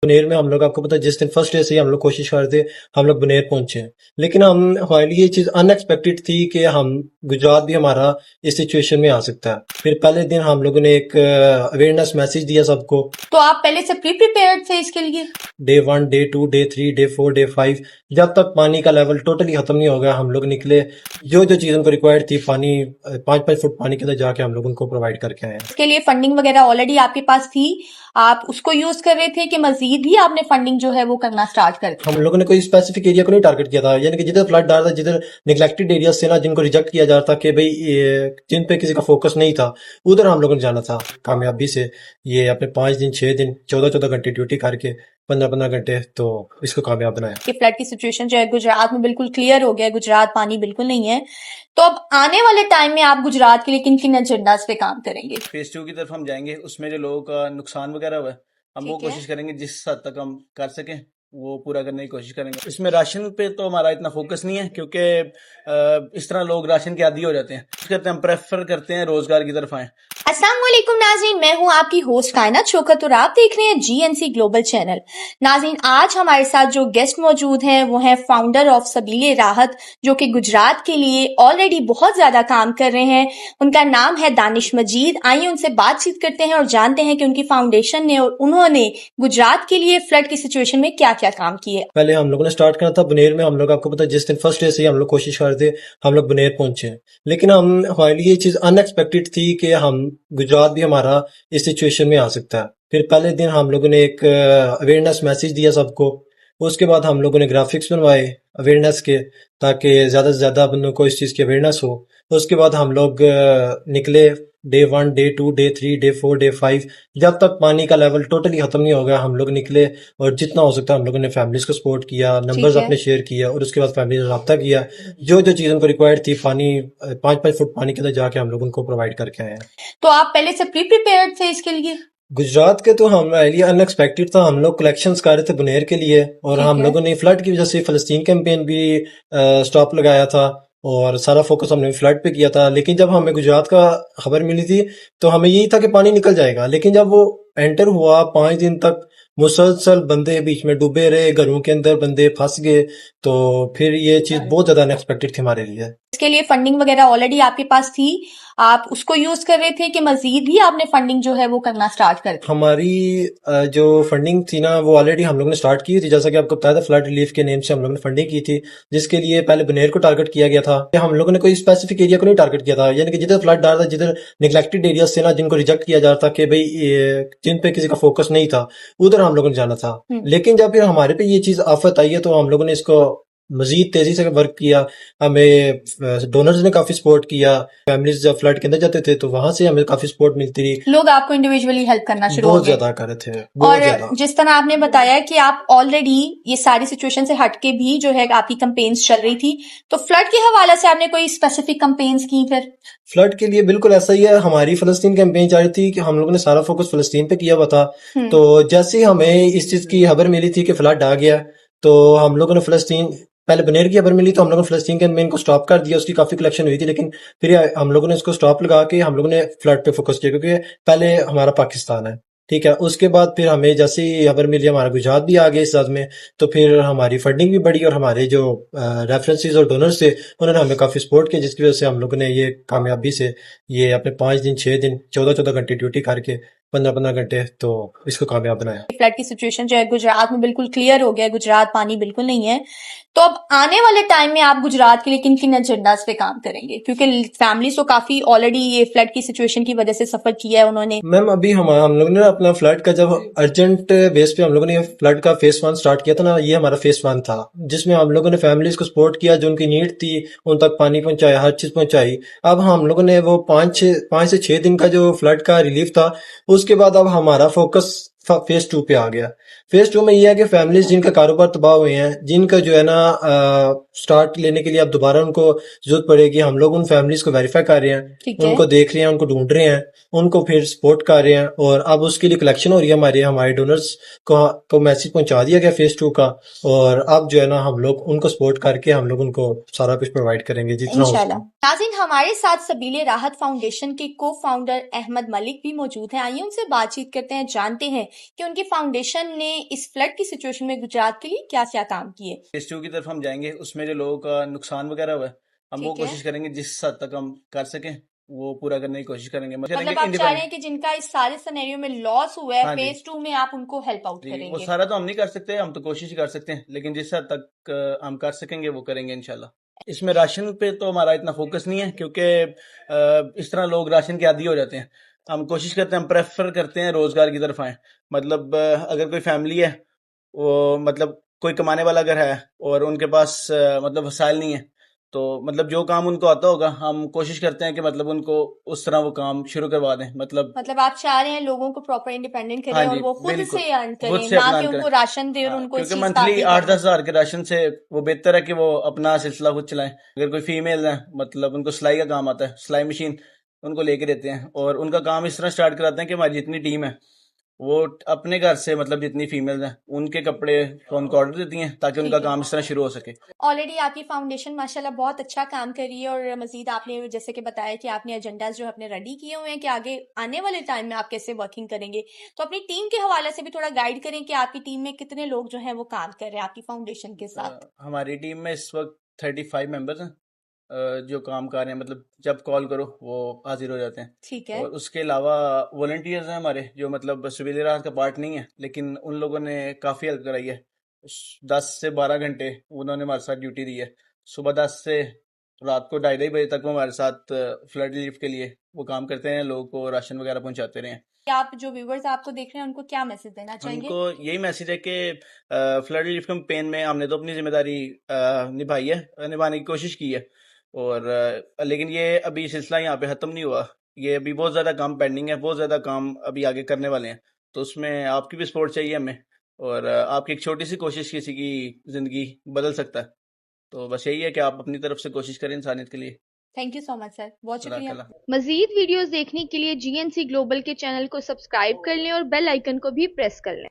बुनेर में हम लोग, आपको पता है, जिस दिन फर्स्ट डे से ही हम लोग कोशिश कर रहे थे, हम लोग बुनेर पहुंचे हैं। लेकिन हमारे लिए ये चीज अनएक्सपेक्टेड थी कि हम गुजरात भी हमारा इस सिचुएशन में आ सकता है। फिर पहले दिन हम लोगों ने एक अवेयरनेस मैसेज दिया सबको। तो आप पहले से प्रिपेयर्ड थे इसके लिए? Day 1, day 2, day 3, day 4, day 5, जब तक पानी का लेवल टोटली खत्म नहीं हो गया, हम लोग निकले। जो जो चीज उनको रिक्वायर्ड थी, पानी 5-5 फुट पानी के अंदर जाके हम लोग उनको प्रोवाइड करके आए हैं। इसके लिए फंडिंग वगैरह ऑलरेडी आपके पास थी, आप उसको यूज कर रहे थे कि मजीद भी आपने फंडिंग जो है वो करना स्टार्ट कर दिया? हम लोगों ने कोई स्पेसिफिक एरिया को नहीं टारगेट किया था, यानी कि जिधर फ्लड आ रहा था, जिधर निगलेक्टेड एरिया से ना, जिनको रिजेक्ट किया जा रहा था कि भाई जिन पे किसी का फोकस नहीं था, उधर हम लोगों ने जाना था कामयाबी से। ये अपने 5 दिन 6 दिन 14-14 घंटे ड्यूटी करके 15-15 घंटे, तो इसको कामयाब बनाया। कि फ्लड की सिचुएशन जो है गुजरात में बिल्कुल क्लियर हो गया है, गुजरात पानी बिल्कुल नहीं है। तो अब आने वाले टाइम में आप गुजरात के लिए किन किन एजेंडाज पे काम करेंगे? फेज 2 की तरफ हम जाएंगे, उसमें जो लोगों का नुकसान वगैरह हुआ है, हम वो ठीक है। कोशिश करेंगे जिस हद तक हम कर सकें वो पूरा करने की कोशिश करेंगे। इसमें राशन पे तो हमारा इतना फोकस नहीं है, क्योंकि इस तरह लोग राशन के आदी हो जाते हैं। कहते हैं हम प्रेफर करते हैं रोजगार की तरफ आए। अस्सलाम वालेकुम नाज़रीन, मैं हूं आपकी होस्ट कायनात शौकत और आप देख रहे हैं जीएनसी ग्लोबल चैनल। नाज़रीन, आज हमारे साथ जो गेस्ट मौजूद हैं वो हैं फाउंडर ऑफ सबीले राहत, जो कि गुजरात के लिए ऑलरेडी बहुत ज्यादा काम कर रहे हैं। उनका नाम है दानिश मजीद। आइए उनसे बातचीत करते हैं और जानते हैं कि उनकी फाउंडेशन ने और उन्होंने गुजरात के लिए फ्लड की सिचुएशन में क्या क्या काम किए। पहले हम लोगों ने स्टार्ट करना था बुनेर में। हम लोग, आपको पता है, जिस दिन फर्स्ट डे से ही हम लोग कोशिश कर रहे थे, हम लोग बुनेर पहुंचे हैं। लेकिन हमारे लिए ये चीज अनएक्सपेक्टेड थी कि हम गुजरात भी हमारा इस सिचुएशन में आ सकता है। फिर पहले दिन हम लोगों ने एक अवेयरनेस मैसेज दिया सबको। उसके बाद हम लोगों ने ग्राफिक्स बनवाए अवेयरनेस के, ताकि ज्यादा से ज्यादा बंदों को इस चीज की अवेयरनेस हो। उसके बाद हम लोग निकले। Day 1, day 2, day 3, day 4, day 5, जब तक पानी का लेवल टोटली खत्म नहीं हो गया, हम लोग निकले। और जितना हो सकता है हम लोगों ने फैमिलीज को सपोर्ट किया, नंबर्स अपने शेयर किया, और उसके बाद फैमिली से रब्ता किया। जो जो चीज उनको रिक्वायर्ड थी, पानी 5-5 फुट पानी के अंदर जाके हम लोग उनको प्रोवाइड करके आए हैं। तो आप पहले से प्रिपेयर्ड थे इसके लिए? गुजरात के तो हमारे लिए अनएक्सपेक्टेड था। हम लोग कलेक्शंस कर रहे थे बुनेर के लिए, और हम लोगों ने फ्लड की वजह से फलस्तीन कैंपेन भी स्टॉप लगाया था, और सारा फोकस हमने फ्लड पे किया था। लेकिन जब हमें गुजरात का खबर मिली थी, तो हमें यही था कि पानी निकल जाएगा। लेकिन जब वो एंटर हुआ, 5 दिन तक मुसलसल बंदे बीच में डूबे रहे, घरों के अंदर बंदे फंस गए, तो फिर ये चीज बहुत ज्यादा अनएक्सपेक्टेड थी हमारे लिए। इसके लिए फंडिंग वगैरह ऑलरेडी आपके पास थी, आप उसको यूज कर रहे थे कि मजीद भी आपने फंडिंग जो है वो करना स्टार्ट कर दिया? हमारी जो फंडिंग थी ना, वो ऑलरेडी हम लोगों ने स्टार्ट की थी। जैसा कि आपको पता था, फ्लड रिलीफ के नेम से हम लोगों ने फंडिंग की थी, जिसके लिए पहले बुनेर को टारगेट किया गया था। हम लोगों ने कोई स्पेसिफिक एरिया को नहीं टारगेट किया था, यानी कि जिधर फ्लड आ रहा था, जिधर निगलेक्टेड एरिया से ना, जिनको रिजेक्ट किया जा रहा था कि भाई जिन पे किसी का फोकस नहीं था, उधर हम लोगों ने जाना था। लेकिन जब फिर हमारे पे ये चीज आफत आई है, तो हम लोगों ने इसको मजीद तेजी से वर्क किया। हमें डोनर्स ने काफी सपोर्ट किया। फैमिलीज जब फ्लड के अंदर जाते थे, तो वहां से हमें काफी सपोर्ट मिलती रही। लोग आपको इंडिविजुअली हेल्प करना शुरू हो बहुत गए? ज्यादा कर रहे थे, बहुत और ज्यादा। जिस तरह आपने बताया कि आप ऑलरेडी ये सारी सिचुएशन से हटके भी जो है आपकी कैंपेन्स चल रही थी, तो फ्लड के हवाले से आपने कोई स्पेसिफिक कैंपेन्स की? फिर फ्लड के लिए बिल्कुल ऐसा ही है। हमारी फलस्तीन कैंपेन जा रही थी कि हम लोगों ने सारा फोकस फलस्तीन पे किया हुआ था। तो जैसे ही हमें इस चीज की खबर मिली थी कि फ्लड आ गया, तो हम लोगों ने फलस्तीन, पहले बनेर की खबर मिली तो हम लोगों ने फलस्तीन कैंपेन को स्टॉप कर दिया। उसकी काफी कलेक्शन हुई थी, लेकिन फिर हम लोगों ने इसको स्टॉप लगा के हम लोगों ने फ्लड पे फोकस किया, क्योंकि पहले हमारा पाकिस्तान है, ठीक है। उसके बाद फिर हमें जैसे ही खबर मिली, हमारा गुजरात भी आ गया इस में, तो फिर हमारी फंडिंग भी बढ़ी, और हमारे जो रेफरेंसेस और डोनर्स थे, उन्होंने हमें काफी सपोर्ट किया, जिसकी वजह से हम लोगों ने ये कामयाबी से ये अपने 5 दिन 6 दिन 14-14 घंटे ड्यूटी करके 15-15 घंटे, तो इसको कामयाब बनाया। फ्लड की सिचुएशन जो है गुजरात में बिल्कुल क्लियर हो गया है, गुजरात पानी बिल्कुल नहीं है। तो अब आने वाले टाइम में आप गुजरात के लिए किन किन एजेंडाज पे काम करेंगे? क्योंकि फैमिलीज तो काफी ऑलरेडी ये फ्लड की सिचुएशन की वजह से सफर किया है उन्होंने। मैम, अभी हम लोगों ने अपना फ्लड का, जब अर्जेंट बेस पे हम लोगों ने फ्लड का फेस 1 स्टार्ट किया था ना, ये हमारा फेस 1 था, जिसमें हम लोगों ने फैमिलीज को सपोर्ट किया, जो उनकी नीड थी उन तक पानी पहुंचाया, हर चीज पहुंचाई। अब हम लोगों ने वो 5 से 6 दिन का जो फ्लड का रिलीफ था, उसके बाद अब हमारा फोकस फेज 2 पे आ गया। फेज 2 में यह है कि फैमिलीज जिनका कारोबार तबाह हुए हैं, जिनका जो है ना स्टार्ट लेने के लिए अब दोबारा उनको जरूरत पड़ेगी। हम लोग उन फैमिलीज को वेरीफाई कर रहे हैं, ठीक है। उनको देख रहे हैं, उनको ढूंढ रहे हैं, उनको फिर सपोर्ट कर रहे हैं और अब उसके लिए कलेक्शन हो रही है। हमारे डोनर्स को मैसेज पहुंचा दिया गया फेज 2 का और अब जो है ना हम लोग उनको सपोर्ट करके हम लोग उनको सारा कुछ प्रोवाइड करेंगे जितना हो इंशाल्लाह। सके। नाज़रीन, हमारे साथ सबीले राहत फाउंडेशन के को फाउंडर अहमद मलिक भी मौजूद हैं। आइए उनसे बातचीत करते हैं, जानते हैं कि उनकी फाउंडेशन ने इस फ्लड की सिचुएशन में गुजरात के लिए क्या क्या काम किए। फेज 2 की तरफ हम जाएंगे, उसमें जो लोगों का नुकसान वगैरह हुआ है हम वो ठीक है। कोशिश करेंगे जिस हद तक हम कर सकें वो पूरा करने की कोशिश करेंगे। मतलब आप चाह रहे हैं कि जिनका इस सारे सिनेरियो में लॉस हुआ है, हाँ जी। फेज 2 में आप उनको हेल्प आउट जी, वो करेंगे। सारा तो हम नहीं कर सकते, हम तो कोशिश ही कर सकते हैं, लेकिन जिस हद तक हम कर सकेंगे वो करेंगे इंशाल्लाह। इसमें राशन पे तो हमारा इतना फोकस नहीं है क्योंकि इस तरह लोग राशन के आदी हो जाते हैं। हम कोशिश करते हैं, हम प्रेफर करते हैं रोजगार की तरफ आए। मतलब अगर कोई फैमिली है, वो मतलब कोई कमाने वाला अगर है और उनके पास मतलब वसाइल नहीं है, तो मतलब जो काम उनको आता होगा हम कोशिश करते हैं कि मतलब उनको उस तरह वो काम शुरू करवा दें। मतलब आप चाह रहे हैं लोगों को प्रॉपर इंडिपेंडेंट करें हाँ और जी, वो खुद बिल्कुल। से अर्न खुद करें, से ना अपना कि अर्न उनको करें। राशन दे और हाँ, उनको इस क्योंकि चीज का मंथली आदी 8-10 करना। हजार के राशन से वो बेहतर है कि वो अपना सिलसिला खुद चलाएं। अगर कोई फीमेल है, मतलब उनको सिलाई का काम आता है, सिलाई मशीन उनको लेके देते हैं और उनका काम इस तरह स्टार्ट कराते हैं कि हमारी जितनी टीम है वो अपने घर से, मतलब जितनी फीमेल्स हैं उनके कपड़े को उनको ऑर्डर देती हैं ताकि उनका ठीक है। काम इस तरह शुरू हो सके। ऑलरेडी आपकी फाउंडेशन माशाल्लाह बहुत अच्छा काम कर रही है और मजीद आपने जैसे कि बताया कि आपने एजेंडाज जो अपने रेडी किए हुए हैं कि आगे आने वाले टाइम में आप कैसे वर्किंग करेंगे। तो अपनी टीम के हवाले से भी थोड़ा गाइड करें कि आपकी टीम में कितने लोग जो हैं वो काम कर रहे हैं आपकी फाउंडेशन के साथ। हमारी टीम में इस वक्त 35 मेंबर्स हैं जो काम कर रहे हैं। मतलब जब कॉल करो वो हाजिर हो जाते हैं। ठीक है। और उसके अलावा वॉलंटियर्स हैं हमारे जो मतलब सवेरे रात का पार्ट नहीं है, लेकिन उन लोगों ने काफ़ी हेल्प कराई है। 10 से 12 घंटे उन्होंने हमारे साथ ड्यूटी दी है। सुबह 10 से रात को 2:30 बजे तक वो हमारे साथ फ्लड रिलीफ के लिए वो काम करते हैं, लोगों को राशन वगैरह पहुंचाते रहे हैं। आप जो व्यूवर्स आपको देख रहे हैं उनको क्या मैसेज देना चाहेंगे? उनको यही मैसेज है कि फ्लड रिलीफ कैंपेन में हमने तो अपनी जिम्मेदारी निभाई है, निभाने की कोशिश की है। और लेकिन ये अभी सिलसिला यहाँ पे ख़त्म नहीं हुआ। ये अभी बहुत ज़्यादा काम पेंडिंग है, बहुत ज़्यादा काम अभी आगे करने वाले हैं। तो उसमें आपकी भी सपोर्ट चाहिए हमें। और आपकी एक छोटी सी कोशिश किसी की ज़िंदगी बदल सकता है। तो बस यही है कि आप अपनी तरफ से कोशिश करें इंसानियत के लिए। Thank you so much sir, बहुत शुक्रिया। जज़ाकल्लाह। मजीद वीडियोस देखने के लिए जीएनसी ग्लोबल के चैनल को सब्सक्राइब कर लें और बेल आइकन को भी प्रेस कर लें।